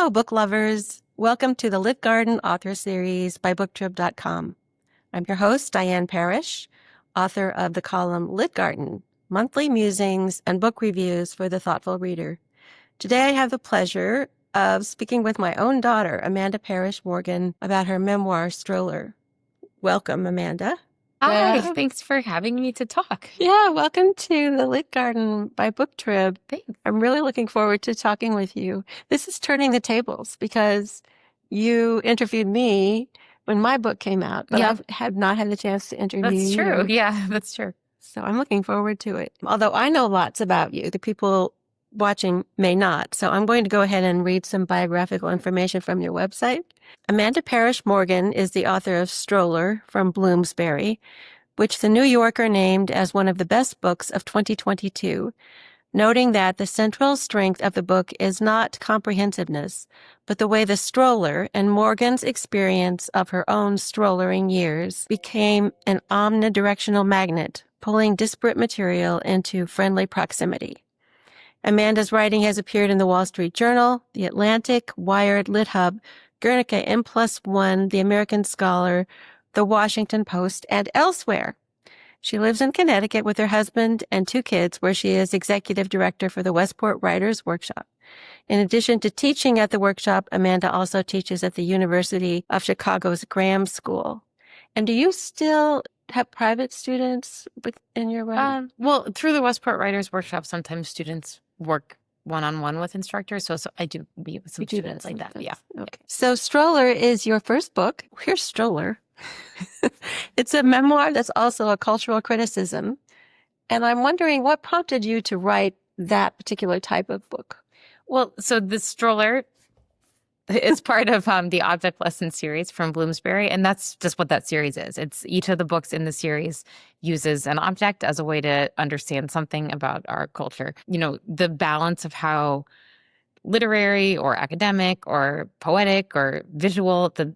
Hello, book lovers. Welcome to the Lit Garden author series by booktrib.com. I'm your host, Diane Parrish, author of the column Lit Garden, monthly musings and book reviews for the thoughtful reader. Today, I have the pleasure of speaking with my own daughter, Amanda Parrish Morgan, about her memoir, Stroller. Welcome, Amanda. Hi, thanks for having me to talk. Yeah, welcome to the Lit Garden by Booktrib. Thanks. I'm really looking forward to talking with you. This is turning the tables because you interviewed me when my book came out, but Yep. I have not had the chance to interview That's true. you. Yeah, that's true. So I'm looking forward to it. Although I know lots about you, the people watching may not. So I'm going to go ahead and read some biographical information from your website. Amanda Parrish Morgan is the author of Stroller from Bloomsbury, which the New Yorker named as one of the best books of 2022, noting that the central strength of the book is not comprehensiveness, but the way the stroller and Morgan's experience of her own strollering years became an omnidirectional magnet, pulling disparate material into friendly proximity. Amanda's writing has appeared in the Wall Street Journal, The Atlantic, Wired, LitHub, Guernica, M+1, The American Scholar, The Washington Post, and elsewhere. She lives in Connecticut with her husband and 2 kids, where she is executive director for the Westport Writers Workshop. In addition to teaching at the workshop, Amanda also teaches at the University of Chicago's Graham School. And do you still have private students in your writing? Well, through the Westport Writers Workshop, sometimes students work one-on-one with instructors. So I do meet with some students like that. Yeah. Okay. So Stroller is your first book. Here's Stroller. It's a memoir that's also a cultural criticism. And I'm wondering what prompted you to write that particular type of book? Well, so the Stroller is part of the Object Lesson series from Bloomsbury. And that's just what that series is. It's each of the books in the series uses an object as a way to understand something about our culture. You know, the balance of how literary or academic or poetic or visual the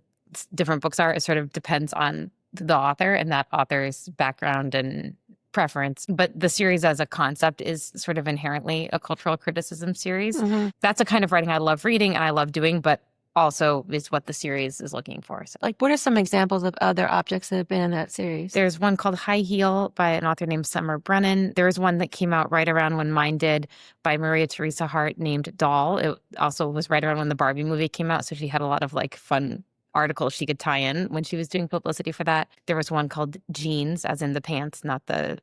different books are, it sort of depends on the author and that author's background and preference. But the series as a concept is sort of inherently a cultural criticism series. Mm-hmm. That's a kind of writing I love reading and I love doing, but also is what the series is looking for. So, like, what are some examples of other objects that have been in that series? There's one called High Heel by an author named Summer Brennan. There's one that came out right around when mine did by Maria Theresa Hart named Doll. It also was right around when the Barbie movie came out, so she had a lot of like fun articles she could tie in when she was doing publicity for that. There was one called Jeans, as in the pants, not the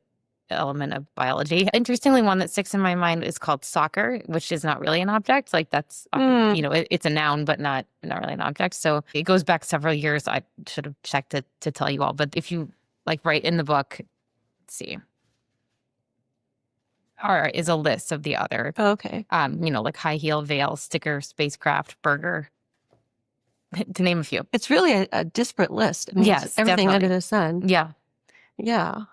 element of biology. Interestingly, one that sticks in my mind is called Soccer, which is not really an object. Like that's, you know, it's a noun, but not really an object. So it goes back several years. I should have checked it to tell you all. But if you like write in the book, let's see, or is a list of the other, okay, you know, like high heel, veil, sticker, spacecraft, burger, to name a few. It's really a disparate list. I mean, Yes, it's everything definitely. under the sun. Yeah. Yeah.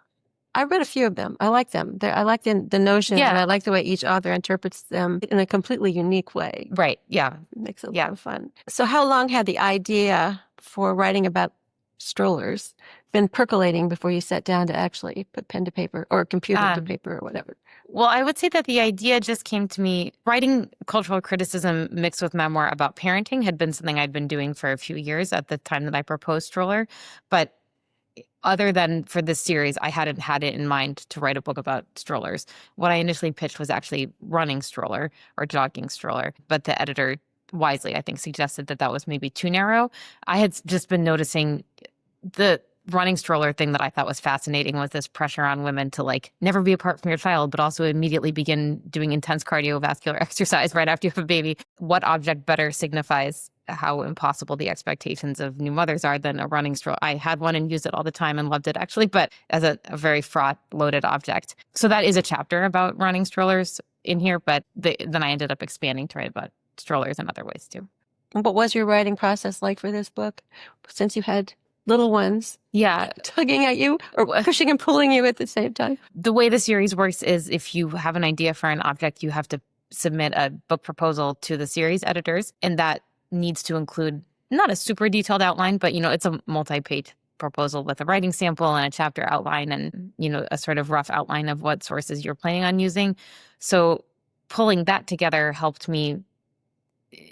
I read a few of them. I like them. I like the notion, and I like the way each author interprets them in a completely unique way. Right. Yeah. It makes it a lot of fun. So how long had the idea for writing about strollers been percolating before you sat down to actually put pen to paper or computer to paper or whatever? Well, I would say that the idea just came to me. Writing cultural criticism mixed with memoir about parenting had been something I'd been doing for a few years at the time that I proposed Stroller. But other than for this series, I hadn't had it in mind to write a book about strollers. What I initially pitched was actually running stroller or jogging stroller. But the editor wisely, I think, suggested that that was maybe too narrow. I had just been noticing the running stroller thing that I thought was fascinating was this pressure on women to like never be apart from your child, but also immediately begin doing intense cardiovascular exercise right after you have a baby. What object better signifies how impossible the expectations of new mothers are than a running stroller? I had one and used it all the time and loved it actually, but as a very fraught, loaded object. So that is a chapter about running strollers in here, but then I ended up expanding to write about strollers in other ways too. What was your writing process like for this book, since you had little ones tugging at you or pushing and pulling you at the same time? The way the series works is if you have an idea for an object, you have to submit a book proposal to the series editors, and that needs to include not a super detailed outline, but, you know, it's a multi-page proposal with a writing sample and a chapter outline and, you know, a sort of rough outline of what sources you're planning on using. So pulling that together helped me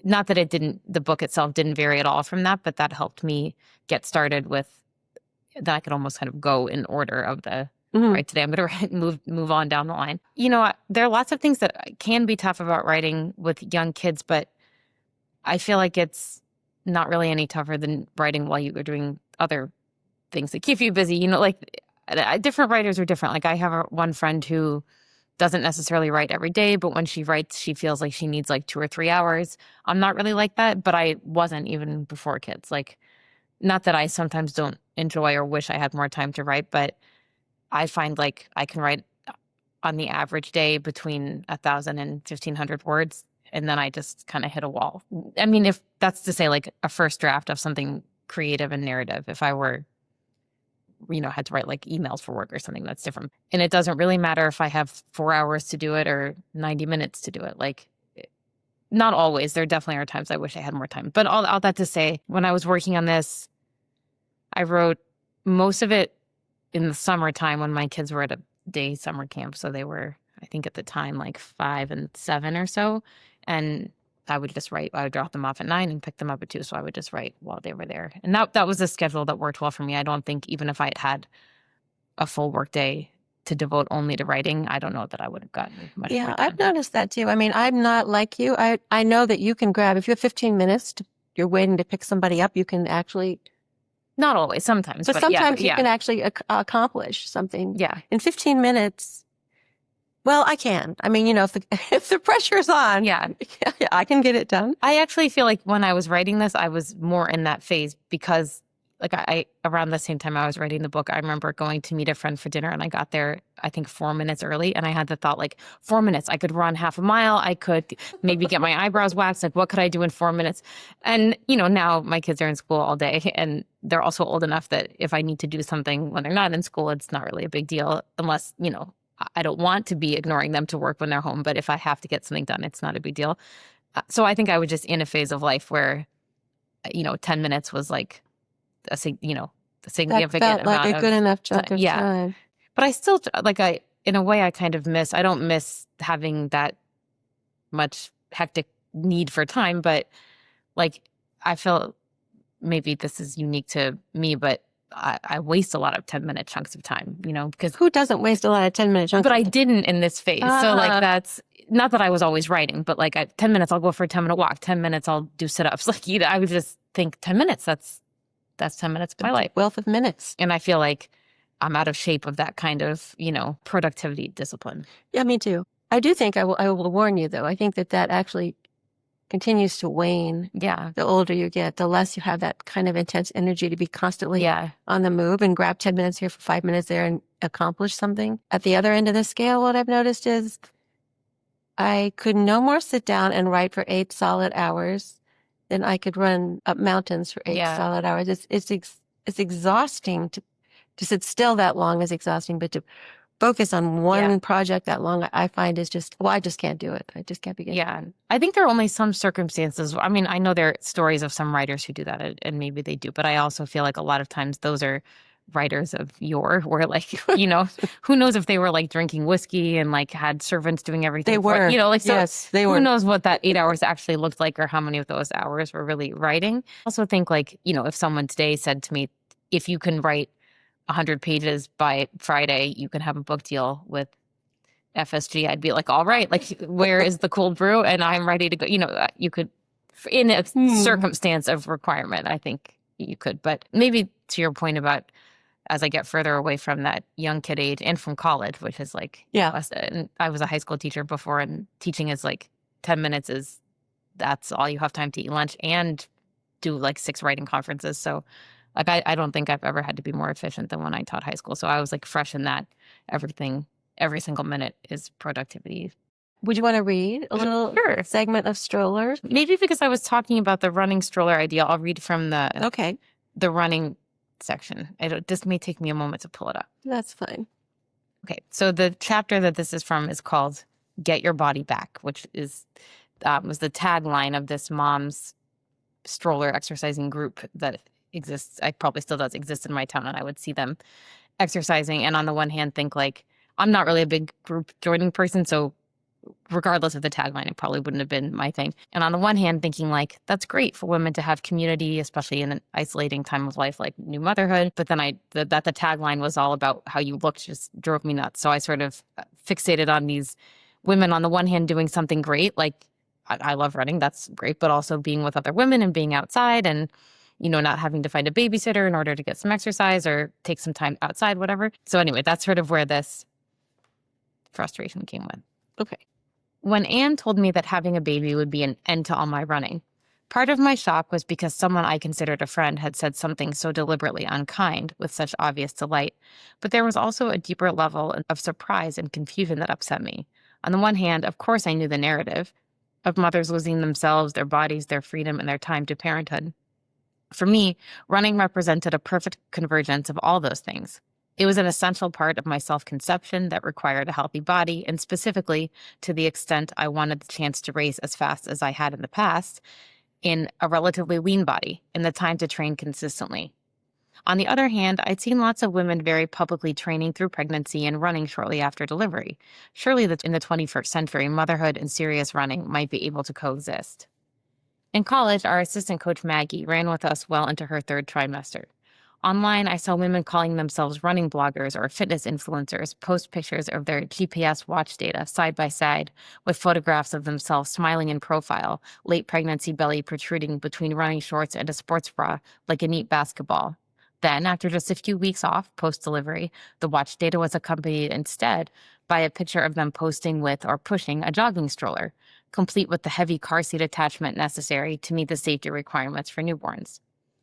not that the book itself didn't vary at all from that, but that helped me get started with, that I could almost kind of go in order of the, right, today I'm going to move on down the line. There are lots of things that can be tough about writing with young kids, but I feel like it's not really any tougher than writing while you are doing other things that keep you busy. Different writers are different. Like I have one friend who doesn't necessarily write every day, but when she writes, she feels like she needs like 2 or 3 hours. I'm not really like that, but I wasn't even before kids. Like, not that I sometimes don't enjoy or wish I had more time to write, but I find like I can write on the average day between 1,000 and 1,500 words. And then I just kind of hit a wall. I mean, if that's to say like a first draft of something creative and narrative, if I were, had to write like emails for work or something, that's different. And it doesn't really matter if I have 4 hours to do it or 90 minutes to do it. Like, not always. There definitely are times I wish I had more time. But all that to say, when I was working on this, I wrote most of it in the summertime when my kids were at a day summer camp. So they were, I think at the time, like 5 and 7 or so. And I would just write. I would drop them off at 9 and pick them up at 2. So I would just write while they were there. And that was a schedule that worked well for me. I don't think even if I had a full work day to devote only to writing, I don't know that I would have gotten much more done. I've noticed that too. I mean, I'm not like you. I know that you can grab, if you have 15 minutes, you're waiting to pick somebody up, you can actually. Not always, sometimes. But sometimes you can actually accomplish something. Yeah. In 15 minutes. Well, I can. I mean, if the pressure's on, yeah, I can get it done. I actually feel like when I was writing this, I was more in that phase because like I around the same time I was writing the book, I remember going to meet a friend for dinner and I got there, I think 4 minutes early. And I had the thought like 4 minutes, I could run half a mile. I could maybe get my eyebrows waxed. Like what could I do in 4 minutes? And, now my kids are in school all day and they're also old enough that if I need to do something when they're not in school, it's not really a big deal unless, I don't want to be ignoring them to work when they're home. But if I have to get something done, it's not a big deal. So I think I was just in a phase of life where, 10 minutes was like, a significant that felt amount like a good enough chunk of time. But I still in a way I kind of I don't miss having that much hectic need for time, but like I feel maybe this is unique to me, but I waste a lot of 10-minute chunks of time, because who doesn't waste a lot of 10-minute chunks? But I didn't in this phase. So like that's not that I was always writing, but like 10 minutes I'll go for a 10-minute walk, 10 minutes I'll do sit-ups. Like I would just think 10 minutes, that's 10 minutes of my life. Wealth of minutes. And I feel like I'm out of shape of that kind of, productivity discipline. Yeah, me too. I do think I will warn you, though. I think that actually continues to wane. Yeah. The older you get, the less you have that kind of intense energy to be constantly on the move and grab 10 minutes here for 5 minutes there and accomplish something. At the other end of the scale, what I've noticed is I could no more sit down and write for 8 solid hours than I could run up mountains for 8 solid hours. It's exhausting to sit still that long is exhausting, but to focus on one project that long, I find is just, I just can't do it. I just can't begin. Yeah. I think there are only some circumstances. I mean, I know there are stories of some writers who do that and maybe they do, but I also feel like a lot of times those are writers of yore where like, who knows if they were like drinking whiskey and like had servants doing everything. They were. Yes, they were. Who knows what that 8 hours actually looked like or how many of those hours were really writing. I also think like, if someone today said to me, if you can write 100 pages by Friday, you can have a book deal with FSG. I'd be like, all right, like where is the cold brew? And I'm ready to go. You could, in a circumstance of requirement, I think you could. But maybe to your point about as I get further away from that young kid age and from college, which is like, and I was a high school teacher before, and teaching is like 10 minutes that's all you have time to eat lunch and do like 6 writing conferences. So like, I don't think I've ever had to be more efficient than when I taught high school. So I was like fresh in that every single minute is productivity. Would you want to read a little segment of Stroller? Maybe because I was talking about the running stroller idea, I'll read from the running section. It just may take me a moment to pull it up. That's fine. Okay. So the chapter that this is from is called Get Your Body Back, which is was the tagline of this mom's stroller exercising group that exists. I probably still does exist in my town, and I would see them exercising. And on the one hand, think like, I'm not really a big group joining person, so regardless of the tagline, it probably wouldn't have been my thing. And on the one hand, thinking like, that's great for women to have community, especially in an isolating time of life like new motherhood. But then that the tagline was all about how you looked just drove me nuts. So I sort of fixated on these women on the one hand doing something great, like I love running, that's great, but also being with other women and being outside and, not having to find a babysitter in order to get some exercise or take some time outside, whatever. So anyway, that's sort of where this frustration came with. Okay. When Anne told me that having a baby would be an end to all my running, part of my shock was because someone I considered a friend had said something so deliberately unkind with such obvious delight. But there was also a deeper level of surprise and confusion that upset me. On the one hand, of course, I knew the narrative of mothers losing themselves, their bodies, their freedom, and their time to parenthood. For me, running represented a perfect convergence of all those things. It was an essential part of my self-conception that required a healthy body, and specifically, to the extent I wanted the chance to race as fast as I had in the past, in a relatively lean body, and the time to train consistently. On the other hand, I'd seen lots of women very publicly training through pregnancy and running shortly after delivery. Surely that in the 21st century, motherhood and serious running might be able to coexist. In college, our assistant coach Maggie ran with us well into her third trimester. Online, I saw women calling themselves running bloggers or fitness influencers post pictures of their GPS watch data side by side with photographs of themselves smiling in profile, late pregnancy belly protruding between running shorts and a sports bra like a neat basketball. Then, after just a few weeks off post-delivery, the watch data was accompanied instead by a picture of them posting with or pushing a jogging stroller, complete with the heavy car seat attachment necessary to meet the safety requirements for newborns.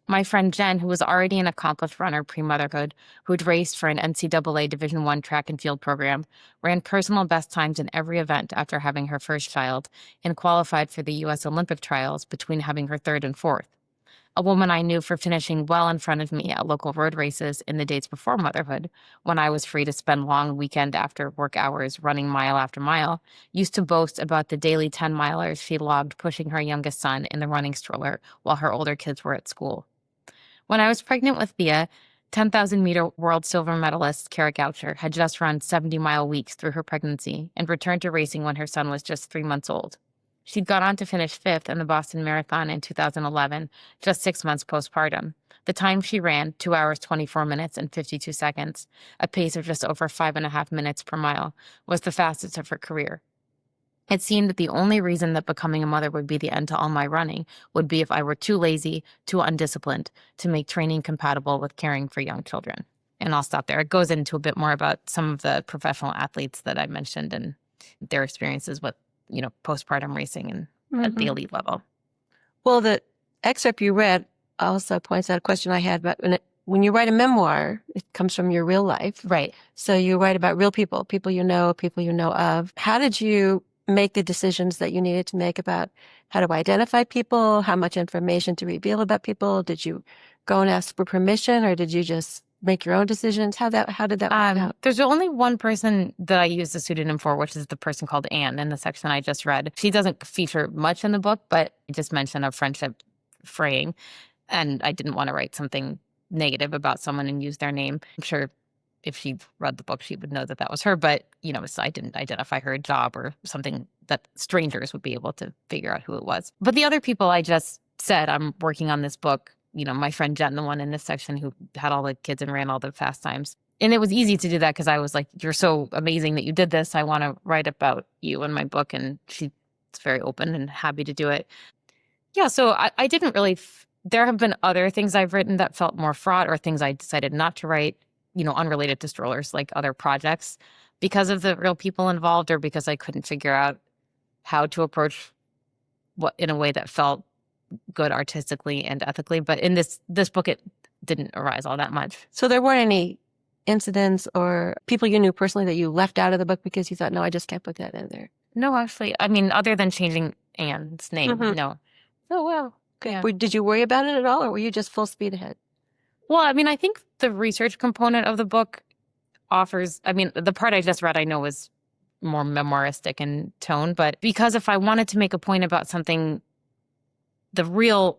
My friend Jen, who was already an accomplished runner pre-motherhood, who'd raced for an NCAA Division I track and field program, ran personal best times in every event after having her first child, and qualified for the U.S. Olympic trials between having her third and fourth. A woman I knew for finishing well in front of me at local road races in the dates before motherhood, when I was free to spend long weekend after work hours running mile after mile, used to boast about the daily 10-milers she logged pushing her youngest son in the running stroller while her older kids were at school. When I was pregnant with Thea, 10,000-meter world silver medalist Kara Goucher had just run 70-mile weeks through her pregnancy and returned to racing when her son was just 3 months old. She'd gone on to finish fifth in the Boston Marathon in 2011, just 6 months postpartum. The time she ran, 2 hours, 24 minutes, and 52 seconds, a pace of just over 5.5 minutes per mile, was the fastest of her career. It seemed that the only reason that becoming a mother would be the end to all my running would be if I were too lazy, too undisciplined to make training compatible with caring for young children. And I'll stop there. It goes into a bit more about some of the professional athletes that I mentioned and their experiences with postpartum racing and at the elite level. Well, the excerpt you read also points out a question I had about when you write a memoir, it comes from your real life. Right. So you write about real people, people you know of. How did you make the decisions that you needed to make about how to identify people, how much information to reveal about people? Did you go and ask for permission, or did you just make your own decisions? How did that work out? There's only one person that I used a pseudonym for, which is the person called Anne in the section I just read. She doesn't feature much in the book, but I just mentioned a friendship fraying, and I didn't want to write something negative about someone and use their name. I'm sure if she read the book, she would know that that was her, but, so I didn't identify her job or something that strangers would be able to figure out who it was. But the other people I just said, I'm working on this book, my friend Jen, the one in this section who had all the kids and ran all the fast times. And it was easy to do that because I was like, you're so amazing that you did this. I want to write about you in my book. And she's very open and happy to do it. Yeah, so I didn't really, there have been other things I've written that felt more fraught or things I decided not to write, unrelated to strollers, like other projects, because of the real people involved or because I couldn't figure out how to approach what in a way that felt good artistically and ethically. But in this book, it didn't arise all that much. So there weren't any incidents or people you knew personally that you left out of the book because you thought, no, I just can't put that in there? No, actually. I mean, other than changing Anne's name, no. Oh, wow. Okay. Yeah. Did you worry about it at all, or were you just full speed ahead? Well, I mean, I think the research component of the book offers, the part I just read I know was more memoiristic in tone, but because if I wanted to make a point about something, the real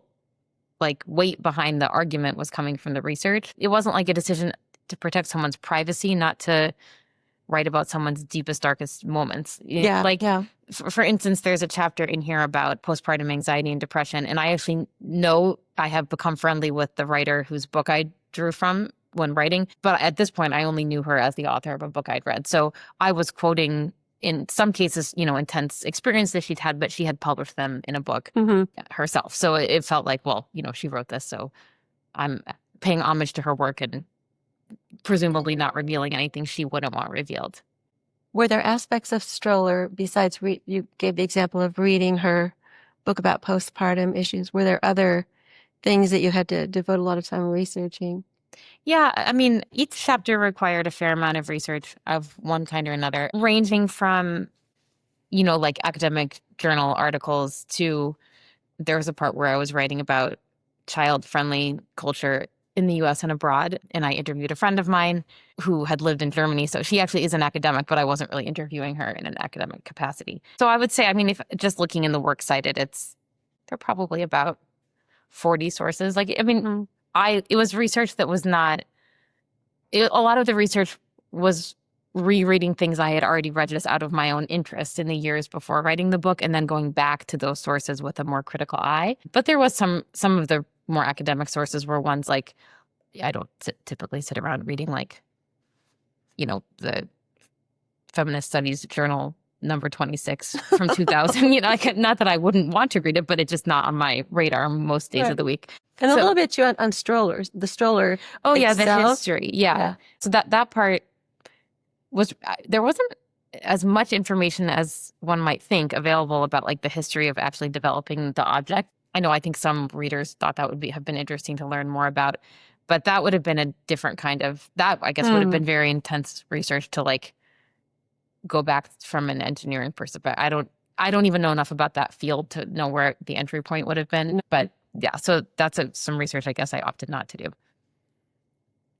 weight behind the argument was coming from the research. It wasn't like a decision to protect someone's privacy, not to write about someone's deepest, darkest moments. Yeah, Like, yeah. for instance, there's a chapter in here about postpartum anxiety and depression. And I actually know I have become friendly with the writer whose book I drew from when writing. But at this point, I only knew her as the author of a book I'd read. So I was quoting, in some cases, intense experience that she'd had, but she had published them in a book herself. So it felt like, well, she wrote this. So I'm paying homage to her work and presumably not revealing anything she wouldn't want revealed. Were there aspects of Stroller, besides you gave the example of reading her book about postpartum issues, were there other things that you had to devote a lot of time researching? Yeah, I mean, each chapter required a fair amount of research of one kind or another, ranging from, like academic journal articles to there was a part where I was writing about child-friendly culture in the US and abroad. And I interviewed a friend of mine who had lived in Germany. So she actually is an academic, but I wasn't really interviewing her in an academic capacity. So I would say, I mean, if just looking in the works cited, they're probably about 40 sources. Like, I mean, it was research that was not, a lot of the research was rereading things I had already read just out of my own interest in the years before writing the book, and then going back to those sources with a more critical eye. But there was some of the more academic sources were ones like, I don't typically sit around reading like, the Feminist Studies Journal number 26 from 2000. Not that I wouldn't want to read it, but it's just not on my radar most days of the week. And a little bit too on strollers, the stroller. Oh yeah, itself. the history. Yeah. So that part was, there wasn't as much information as one might think available about like the history of actually developing the object. I think some readers thought that would have been interesting to learn more about, but that would have been a different kind of, that I guess would have been very intense research to like go back from an engineering perspective. I don't even know enough about that field to know where the entry point would have been, but yeah, so that's some research I guess I opted not to do.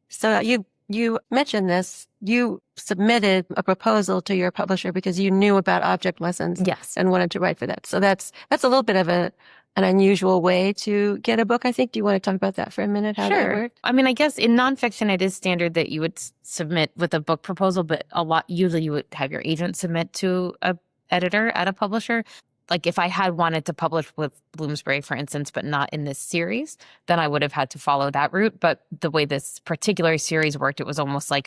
So you mentioned this. You submitted a proposal to your publisher because you knew about object lessons, yes, and wanted to write for that. So that's a little bit of an unusual way to get a book, I think. Do you want to talk about that for a minute? How that worked? I mean, I guess in nonfiction, it is standard that you would submit with a book proposal, but usually you would have your agent submit to a editor at a publisher. Like if I had wanted to publish with Bloomsbury, for instance, but not in this series, then I would have had to follow that route. But the way this particular series worked, it was almost like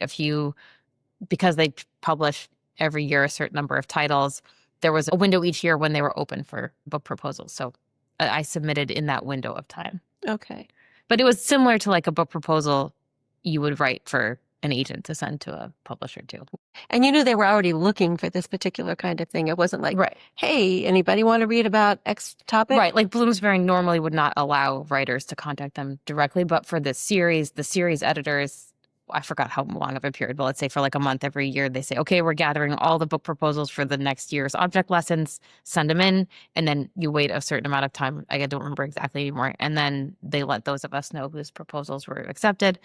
because they publish every year a certain number of titles, there was a window each year when they were open for book proposals. So I submitted in that window of time. Okay. But it was similar to like a book proposal you would write for an agent to send to a publisher too. And you knew they were already looking for this particular kind of thing. It wasn't like, right, hey, anybody want to read about X topic? Right. Like Bloomsbury normally would not allow writers to contact them directly. But for this series, the series editors, I forgot how long of a period, but let's say for like a month every year, they say, okay, we're gathering all the book proposals for the next year's object lessons, send them in. And then you wait a certain amount of time. I don't remember exactly anymore. And then they let those of us know whose proposals were accepted.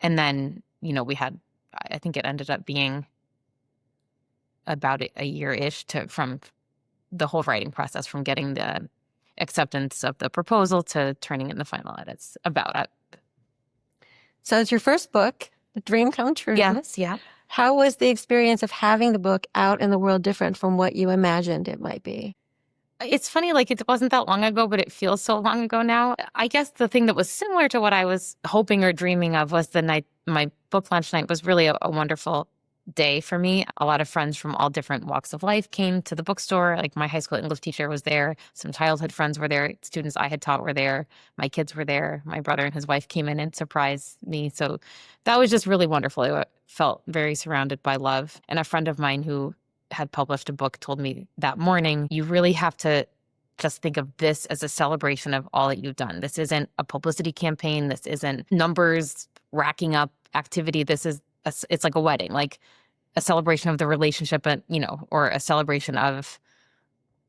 And then, we had, I think it ended up being about a year-ish from the whole writing process, from getting the acceptance of the proposal to turning in the final edits about it. So it's your first book, The Dream Come True. Yes, yeah. How was the experience of having the book out in the world different from what you imagined it might be? It's funny, like it wasn't that long ago, but it feels so long ago now. I guess the thing that was similar to what I was hoping or dreaming of was the night, my book launch night was really a wonderful day for me. A lot of friends from all different walks of life came to the bookstore. Like my high school English teacher was there. Some childhood friends were there. Students I had taught were there. My kids were there. My brother and his wife came in and surprised me. So that was just really wonderful. I felt very surrounded by love. And a friend of mine who had published a book told me that morning, you really have to just think of this as a celebration of all that you've done. This isn't a publicity campaign. This isn't numbers racking up activity. It's like a wedding, like a celebration of the relationship, and or a celebration of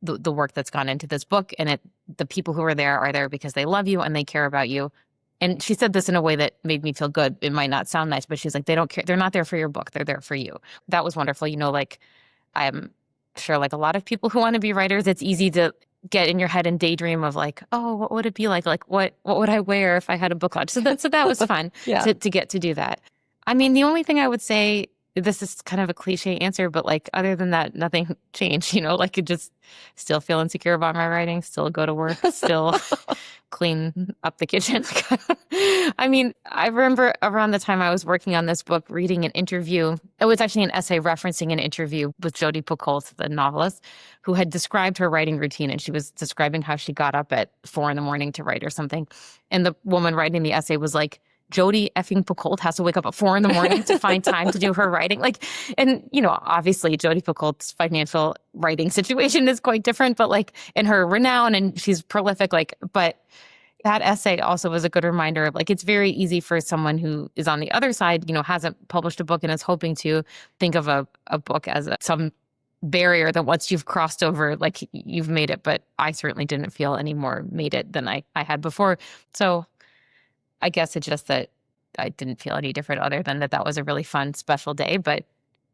the work that's gone into this book. And the people who are there because they love you and they care about you. And she said this in a way that made me feel good. It might not sound nice, but she's like, they don't care. They're not there for your book. They're there for you. That was wonderful. Like I'm sure like a lot of people who want to be writers, it's easy to get in your head and daydream of like, oh, what would it be like? Like what would I wear if I had a book launch? So that was fun to get to do that. I mean, the only thing I would say this is kind of a cliche answer, but like other than that, nothing changed, like I just still feel insecure about my writing, still go to work, still clean up the kitchen. I mean, I remember around the time I was working on this book, reading an interview. It was actually an essay referencing an interview with Jodi Picoult, the novelist, who had described her writing routine. And she was describing how she got up at 4 a.m. to write or something. And the woman writing the essay was like, Jodi effing Picoult has to wake up at 4 a.m. to find time to do her writing. And obviously Jodi Picoult's financial writing situation is quite different, but like in her renown, and she's prolific, but that essay also was a good reminder of like, it's very easy for someone who is on the other side, hasn't published a book and is hoping to think of a book as some barrier that once you've crossed over, like you've made it. But I certainly didn't feel any more made it than I had before. So I guess it's just that I didn't feel any different other than that was a really fun, special day. But,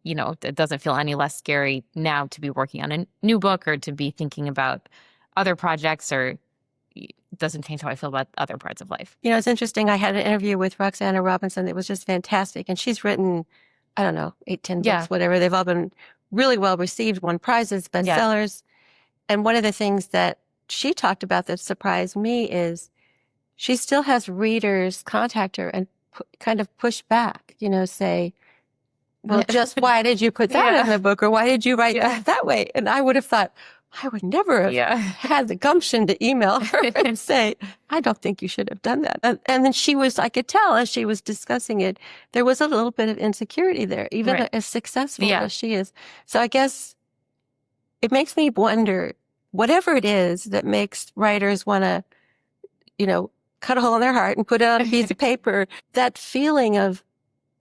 it doesn't feel any less scary now to be working on a new book or to be thinking about other projects, or it doesn't change how I feel about other parts of life. It's interesting. I had an interview with Roxana Robinson that was just fantastic. And she's written, I don't know, 8, 10 books, whatever. They've all been really well received, won prizes, bestsellers. And one of the things that she talked about that surprised me is she still has readers contact her and kind of push back, say, well, just why did you put that in the book? Or why did you write that way? And I would have thought, I would never have had the gumption to email her and say, I don't think you should have done that. And then I could tell as she was discussing it, there was a little bit of insecurity there, even as successful as she is. So I guess it makes me wonder, whatever it is that makes writers want to, cut a hole in their heart and put it on a piece of paper, that feeling of,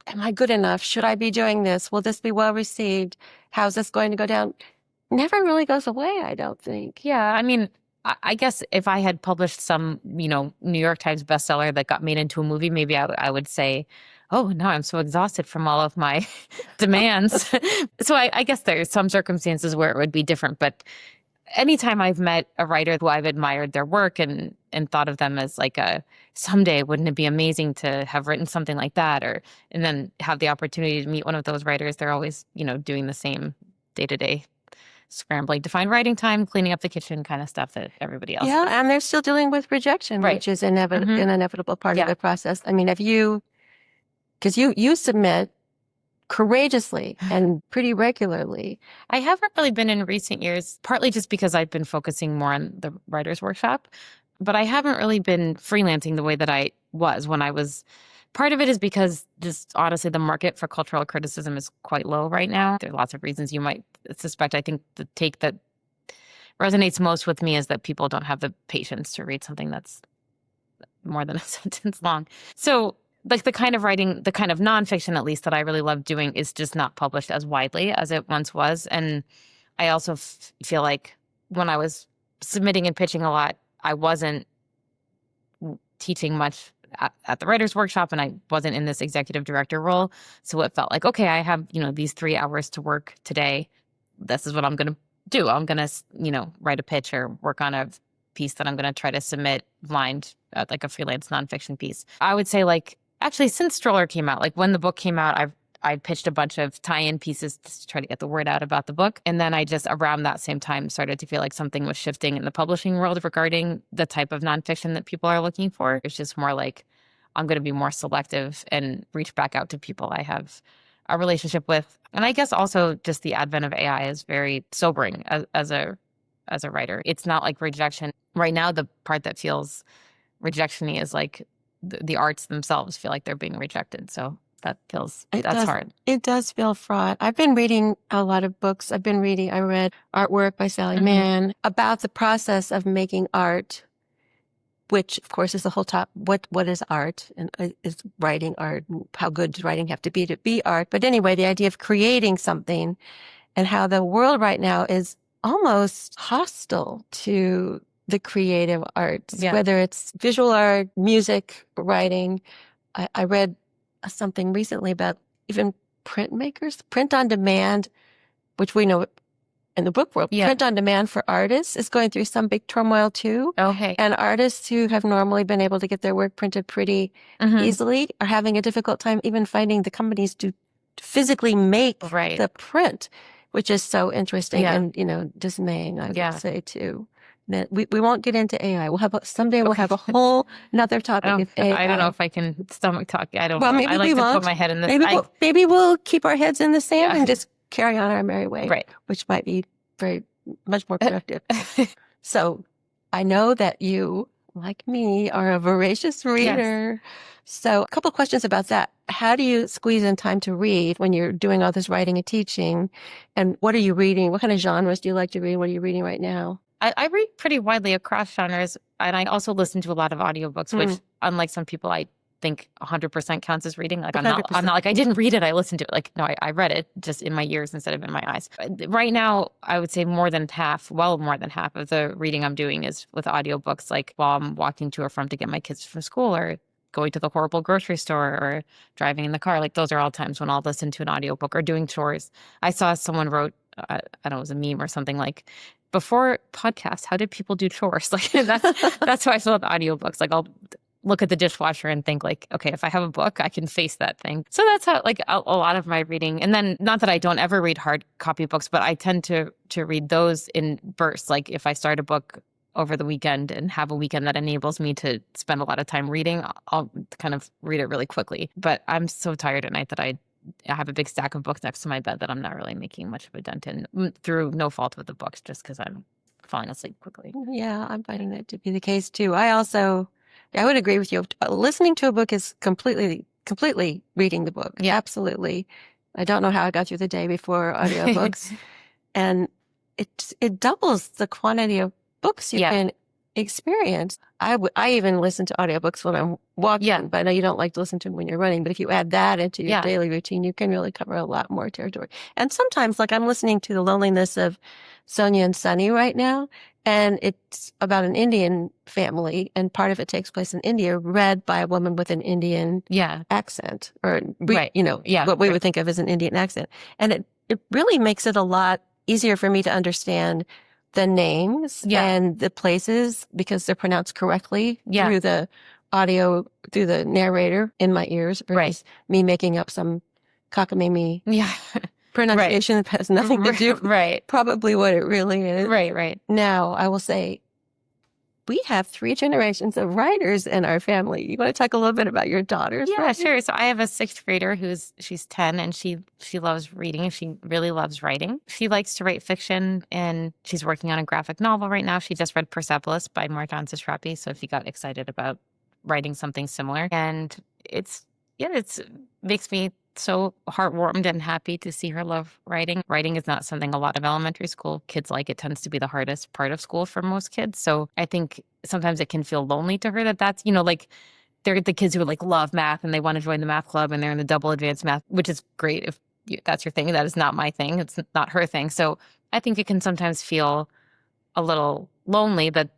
am I good enough? Should I be doing this? Will this be well received? How's this going to go down? Never really goes away, I don't think. Yeah, I mean, I guess if I had published some, New York Times bestseller that got made into a movie, maybe I would say, oh, no, I'm so exhausted from all of my demands. So I guess there's some circumstances where it would be different, but anytime I've met a writer who I've admired their work and thought of them as like someday, wouldn't it be amazing to have written something like that? And then have the opportunity to meet one of those writers, they're always, doing the same day-to-day scrambling to find writing time, cleaning up the kitchen kind of stuff that everybody else Yeah, does. and they're still dealing with rejection, which is an inevitable part of the process. I mean, because you submit courageously and pretty regularly. I haven't really been in recent years, partly just because I've been focusing more on the writer's workshop, but I haven't really been freelancing the way that I was when I was. Part of it is because just honestly, the market for cultural criticism is quite low right now. There are lots of reasons you might suspect. I think the take that resonates most with me is that people don't have the patience to read something that's more than a sentence long. So like the kind of writing, the kind of nonfiction, at least, that I really love doing is just not published as widely as it once was. And I also feel like when I was submitting and pitching a lot, I wasn't teaching much at the writer's workshop, and I wasn't in this executive director role. So it felt like, okay, I have, these 3 hours to work today. This is what I'm going to do. I'm going to, write a pitch or work on a piece that I'm going to try to submit blind, like a freelance nonfiction piece. I would say actually since Stroller came out, when the book came out, I pitched a bunch of tie-in pieces to try to get the word out about the book. And then I just around that same time started to feel like something was shifting in the publishing world regarding the type of nonfiction that people are looking for. It's just more like I'm going to be more selective and reach back out to people I have a relationship with. And I guess also just the advent of AI is very sobering as a writer. It's not like rejection. Right now, the part that feels rejection-y is like the arts themselves feel like they're being rejected. So that's hard. It does feel fraught. I've been reading a lot of books. I read Artwork by Sally Mann about the process of making art, which of course is the whole top. What is art, and is writing art? How good does writing have to be art? But anyway, the idea of creating something and how the world right now is almost hostile to the creative arts, whether it's visual art, music, writing. I read something recently about even printmakers, print on demand, which we know in the book world, print on demand for artists is going through some big turmoil too. Okay. And artists who have normally been able to get their work printed pretty easily are having a difficult time even finding the companies to physically make Right. the print, which is so interesting Yeah. and, dismaying, I Yeah. would say too. That we won't get into AI. Someday we'll have a whole another topic of AI. I don't know if I can stomach talk. I don't Well, know. maybe I like we to won't. put my head in this. Maybe we'll keep our heads in the sand Yeah. and just carry on our merry way, Right. which might be much more productive. So I know that you, like me, are a voracious reader. So a couple of questions about that. How do you squeeze in time to read when you're doing all this writing and teaching? And what are you reading? What kind of genres do you like to read? What are you reading right now? I read pretty widely across genres, and I also listen to a lot of audiobooks, which, unlike some people, I think 100% counts as reading. Like I'm not like, I didn't read it, I listened to it. Like, no, I read it just in my ears instead of in my eyes. Right now, I would say more than half of the reading I'm doing is with audiobooks, like while I'm walking to or from to get my kids from school, or going to the horrible grocery store, or driving in the car. Like those are all times when I'll listen to an audiobook, or doing chores. I saw someone wrote, I don't know, it was a meme or something like, before podcasts, how did people do chores? Like that's how I feel about audiobooks. Like I'll look at the dishwasher and think like, okay, if I have a book, I can face that thing. So that's how like a lot of my reading. And then not that I don't ever read hard copy books, but I tend to read those in bursts. Like if I start a book over the weekend and have a weekend that enables me to spend a lot of time reading, I'll kind of read it really quickly. But I'm so tired at night that I have a big stack of books next to my bed that I'm not really making much of a dent in, through no fault of the books, just because I'm falling asleep quickly. Yeah, I'm finding that to be the case too. I would agree with you. Listening to a book is completely reading the book. Yeah. Absolutely. I don't know how I got through the day before audiobooks. And it doubles the quantity of books you can experience. I even listen to audiobooks when I'm walking, but I know you don't like to listen to them when you're running. But if you add that into your daily routine, you can really cover a lot more territory. And sometimes, like I'm listening to The Loneliness of Sonia and Sunny right now, and it's about an Indian family, and part of it takes place in India, read by a woman with an Indian accent, or what we would think of as an Indian accent. And it really makes it a lot easier for me to understand the names and the places, because they're pronounced correctly through the audio, through the narrator in my ears, versus me making up some cockamamie pronunciation that has nothing to do with probably what it really is. Right. Now, I will say, we have 3 generations of writers in our family. You want to talk a little bit about your daughters? Yeah, sure. So I have a 6th grader she's 10, and she loves reading, and she really loves writing. She likes to write fiction, and she's working on a graphic novel right now. She just read Persepolis by Martin Satrapi, so she got excited about writing something similar. And it's makes me so heartwarmed and happy to see her love writing. Writing is not something a lot of elementary school kids like. It tends to be the hardest part of school for most kids. So I think sometimes it can feel lonely to her that's, like they're the kids who like love math and they want to join the math club and they're in the double advanced math, which is great if that's your thing. That is not my thing. It's not her thing. So I think it can sometimes feel a little lonely that,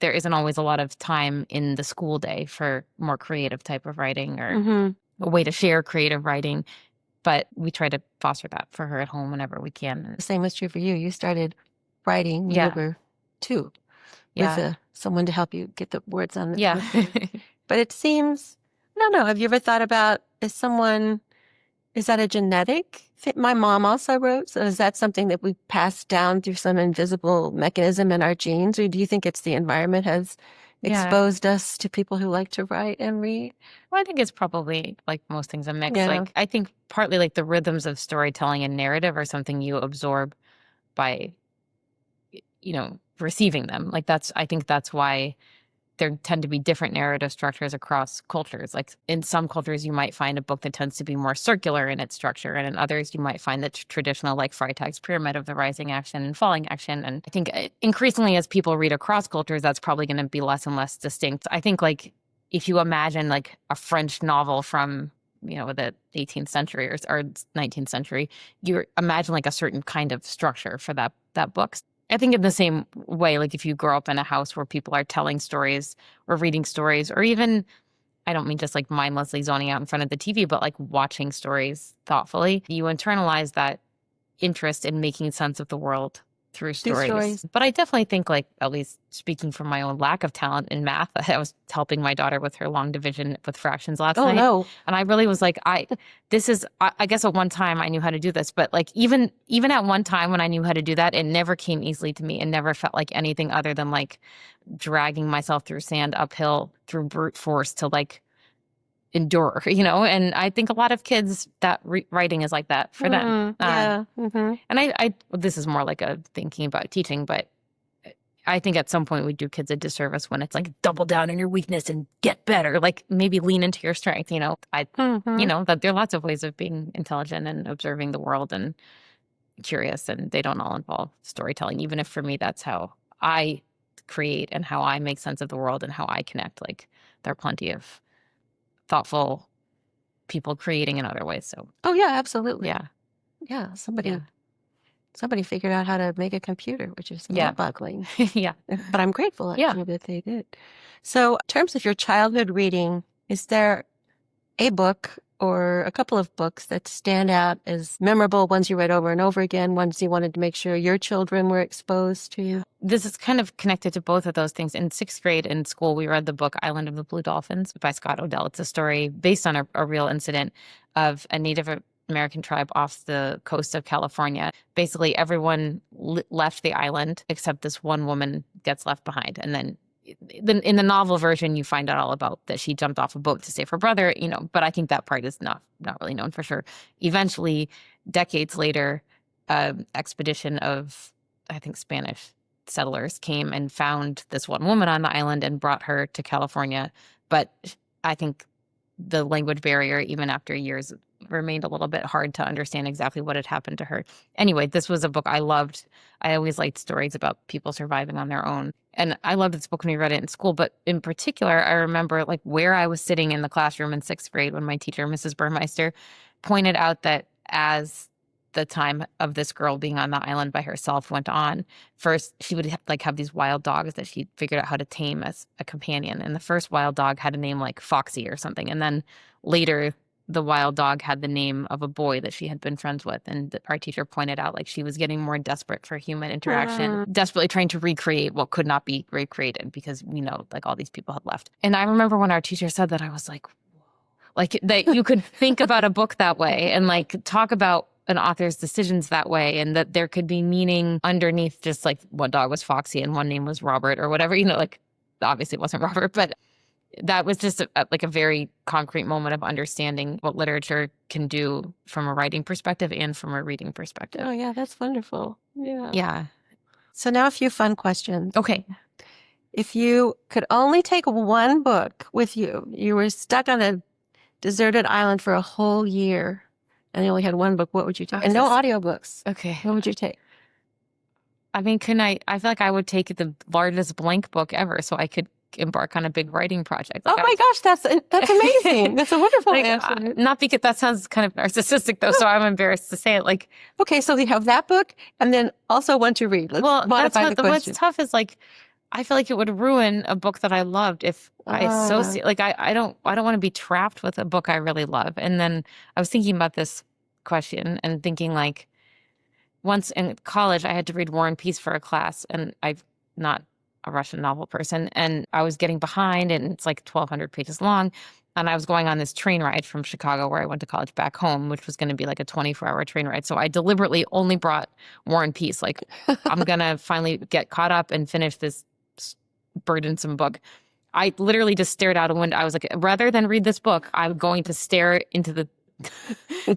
there isn't always a lot of time in the school day for more creative type of writing or a way to share creative writing. But we try to foster that for her at home whenever we can. The same was true for you. You started writing when you were 2 with someone to help you get the words on the But it seems, I don't know, have you ever thought about, is that a genetic thing? My mom also wrote, so is that something that we pass down through some invisible mechanism in our genes, or do you think it's the environment has exposed us to people who like to write and read? Well, I think it's probably, like most things, a mix. Like I think partly like the rhythms of storytelling and narrative are something you absorb by, receiving them. Like I think that's why there tend to be different narrative structures across cultures. Like in some cultures, you might find a book that tends to be more circular in its structure. And in others, you might find the traditional, like Freytag's pyramid of the rising action and falling action. And I think increasingly as people read across cultures, that's probably going to be less and less distinct. I think like if you imagine like a French novel from, the 18th century or 19th century, you imagine like a certain kind of structure for that book. I think in the same way, like if you grow up in a house where people are telling stories or reading stories, or even, I don't mean just like mindlessly zoning out in front of the TV, but like watching stories thoughtfully, you internalize that interest in making sense of the world through Through stories. stories. But I definitely think, like, at least speaking from my own lack of talent in math, I was helping my daughter with her long division with fractions last night. No. And I really was like, I guess at one time I knew how to do this, but like even at one time when I knew how to do that, it never came easily to me and never felt like anything other than like dragging myself through sand uphill through brute force to like endure, and I think a lot of kids that writing is like that for them. Yeah. Mm-hmm. And I this is more like a thinking about teaching, but I think at some point we do kids a disservice when it's like double down on your weakness and get better, like maybe lean into your strength. That there are lots of ways of being intelligent and observing the world and curious, and they don't all involve storytelling, even if for me that's how I create and how I make sense of the world and how I connect. Like there are plenty of thoughtful people creating in other ways. So Oh yeah, absolutely. yeah. Yeah. Somebody figured out how to make a computer, which is mind-boggling. Yeah. But I'm grateful actually that they did. So in terms of your childhood reading, is there a book or a couple of books that stand out as memorable, ones you read over and over again, ones you wanted to make sure your children were exposed to? This is kind of connected to both of those things. In 6th grade in school, we read the book Island of the Blue Dolphins by Scott Odell. It's a story based on a real incident of a Native American tribe off the coast of California. Basically, everyone left the island except this one woman gets left behind. And then in the novel version, you find out all about that she jumped off a boat to save her brother, but I think that part is not really known for sure. Eventually, decades later, expedition of, I think, Spanish settlers came and found this one woman on the island and brought her to California. But I think the language barrier, even after years, remained a little bit hard to understand exactly what had happened to her. Anyway, this was a book I loved. I always liked stories about people surviving on their own. And I loved this book when we read it in school. But in particular, I remember like where I was sitting in the classroom in 6th grade when my teacher, Mrs. Burmeister, pointed out that as the time of this girl being on the island by herself went on, first she would have these wild dogs that she figured out how to tame as a companion. And the first wild dog had a name like Foxy or something. And then later, the wild dog had the name of a boy that she had been friends with. And our teacher pointed out like she was getting more desperate for human interaction, desperately trying to recreate what could not be recreated because we know like all these people had left. And I remember when our teacher said that, I was like that you could think about a book that way and like talk about an author's decisions that way, and that there could be meaning underneath just like one dog was Foxy and one name was Robert or whatever, like obviously it wasn't Robert, but that was just a very concrete moment of understanding what literature can do from a writing perspective and from a reading perspective. Oh yeah, that's wonderful. Yeah. Yeah. So now a few fun questions. Okay. If you could only take one book with you, you were stuck on a deserted island for a whole year, and you only had one book, what would you take? And no audiobooks. Okay. What would you take? I mean, I feel like I would take the largest blank book ever so I could embark on a big writing project. Oh my gosh, that's amazing. That's a wonderful answer. Not because that sounds kind of narcissistic though, so I'm embarrassed to say it. Like, okay, so you have that book and then also one to read. Let's modify the question. What's tough is like, I feel like it would ruin a book that I loved if I associate. Like, I don't want to be trapped with a book I really love. And then I was thinking about this question and thinking like, once in college, I had to read War and Peace for a class, and I'm not a Russian novel person, and I was getting behind, and it's like 1,200 pages long, and I was going on this train ride from Chicago, where I went to college, back home, which was going to be like a 24-hour train ride. So I deliberately only brought War and Peace. Like, I'm going to finally get caught up and finish this burdensome book. I literally just stared out a window. I was like, rather than read this book, I'm going to stare into the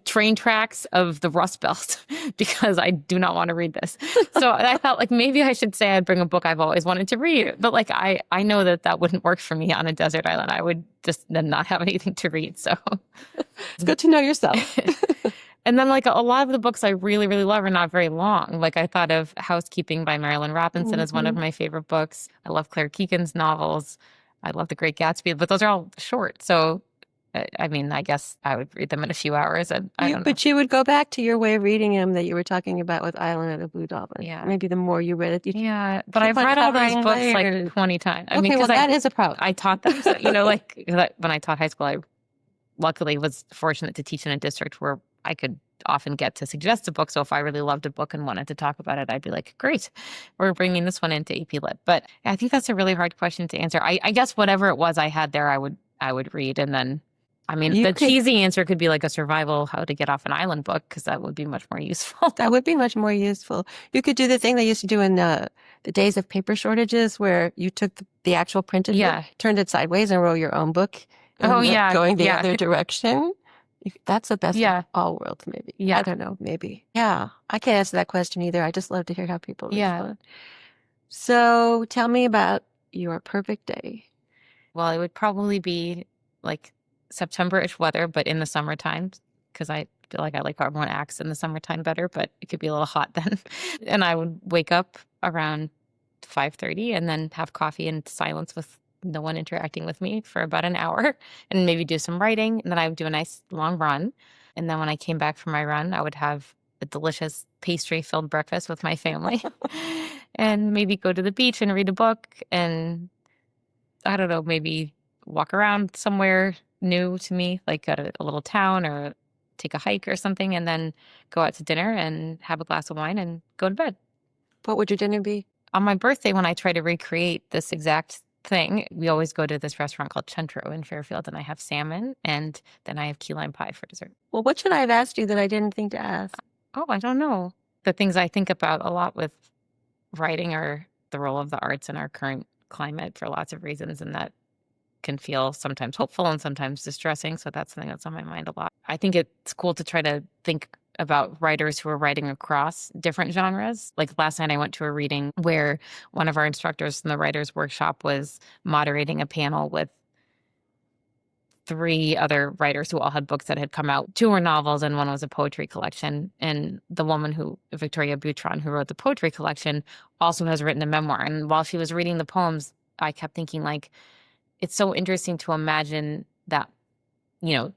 train tracks of the Rust Belt because I do not want to read this. So I thought like maybe I should say I'd bring a book I've always wanted to read. But like I know that wouldn't work for me on a desert island. I would just then not have anything to read. So it's good to know yourself. And then like a lot of the books I really, really love are not very long. Like I thought of Housekeeping by Marilyn Robinson as one of my favorite books. I love Claire Keegan's novels. I love The Great Gatsby, but those are all short. So I mean, I guess I would read them in a few hours. And I don't know. But you would go back to your way of reading them that you were talking about with Island of the Blue Dolphin. Yeah. Maybe the more you read it. Yeah. But I've read all those books like 20 times. I mean, that is a problem. I taught them, so, like when I taught high school, I luckily was fortunate to teach in a district where I could often get to suggest a book. So if I really loved a book and wanted to talk about it, I'd be like, great, we're bringing this one into AP Lit. But I think that's a really hard question to answer. I guess whatever it was I had there, I would read. And then, I mean, cheesy answer could be like a survival, how to get off an island book, because that would be much more useful. That would be much more useful. You could do the thing they used to do in the days of paper shortages, where you took the actual printed book, turned it sideways, and wrote your own book. Going the other direction. That's the best of all worlds, maybe. Yeah. I don't know, maybe. Yeah. I can't answer that question either. I just love to hear how people respond. So tell me about your perfect day. Well, it would probably be like September-ish weather, but in the summertime, because I feel like everyone acts in the summertime better, but it could be a little hot then. And I would wake up around 5:30 and then have coffee in silence with no one interacting with me for about an hour, and maybe do some writing. And then I would do a nice long run. And then when I came back from my run, I would have a delicious pastry-filled breakfast with my family and maybe go to the beach and read a book, and I don't know, maybe walk around somewhere new to me, like at a little town, or take a hike or something, and then go out to dinner and have a glass of wine and go to bed. What would your dinner be? On my birthday, when I try to recreate this exact thing, we always go to this restaurant called Centro in Fairfield, and I have salmon, and then I have key lime pie for dessert. Well, what should I have asked you that I didn't think to ask? Oh, I don't know. The things I think about a lot with writing are the role of the arts in our current climate for lots of reasons, and that can feel sometimes hopeful and sometimes distressing. So that's something that's on my mind a lot. I think it's cool to try to think about writers who are writing across different genres. Like last night I went to a reading where one of our instructors from the writers workshop was moderating a panel with 3 other writers who all had books that had come out. 2 were novels and one was a poetry collection. And the woman Victoria Butron, who wrote the poetry collection, also has written a memoir. And while she was reading the poems, I kept thinking, like, it's so interesting to imagine that,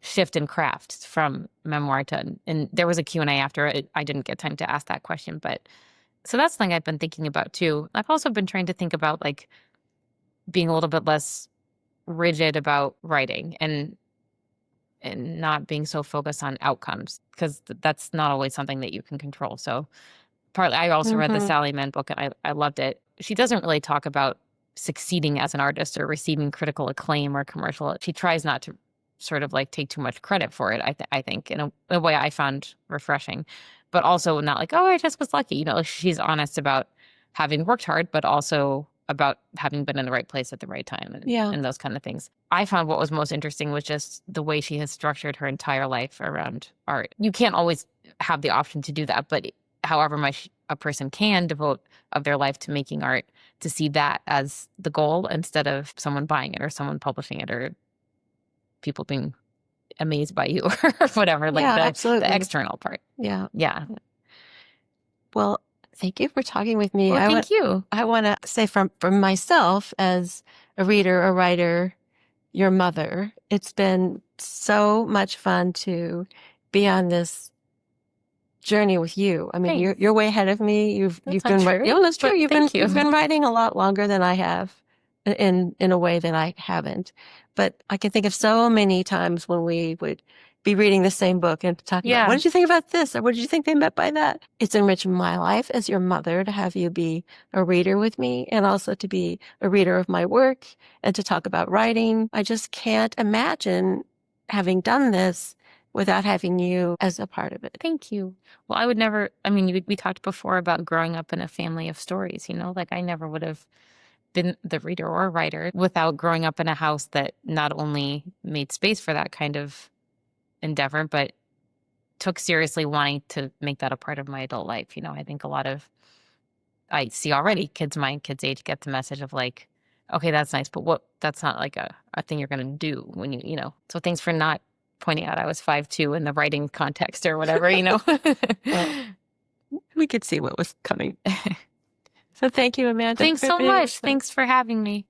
shift in craft from memoir to, and there was a Q&A after it. I didn't get time to ask that question, but so that's something I've been thinking about too. I've also been trying to think about like being a little bit less rigid about writing and not being so focused on outcomes, because that's not always something that you can control. So partly, I also read the Sally Mann book, and I loved it. She doesn't really talk about succeeding as an artist or receiving critical acclaim or commercial. She tries not to sort of like take too much credit for it, I think, in a way I found refreshing, but also not like, oh, I just was lucky. She's honest about having worked hard, but also about having been in the right place at the right time and those kind of things. I found what was most interesting was just the way she has structured her entire life around art. You can't always have the option to do that, but however much a person can devote of their life to making art, to see that as the goal instead of someone buying it or someone publishing it or people being amazed by you or whatever, the external part. Yeah. Yeah. Well, thank you for talking with me. Well, thank you. I want to say from myself as a reader, a writer, your mother, it's been so much fun to be on this journey with you. I mean, you're way ahead of me. You've been writing. Yeah, that's true. You've been writing a lot longer than I have, in a way that I haven't. But I can think of so many times when we would be reading the same book and talking about, what did you think about this? Or what did you think they meant by that? It's enriched my life as your mother to have you be a reader with me, and also to be a reader of my work and to talk about writing. I just can't imagine having done this without having you as a part of it. Thank you. Well, I would never, we talked before about growing up in a family of stories, like I never would have been the reader or writer without growing up in a house that not only made space for that kind of endeavor, but took seriously wanting to make that a part of my adult life. I think I see already kids my kids' age get the message of like, okay, that's nice, but that's not like a thing you're going to do when so thanks for not pointing out I was 5'2" in the writing context or whatever, Well, we could see what was coming. So thank you, Amanda. Thanks so much. Thanks for having me.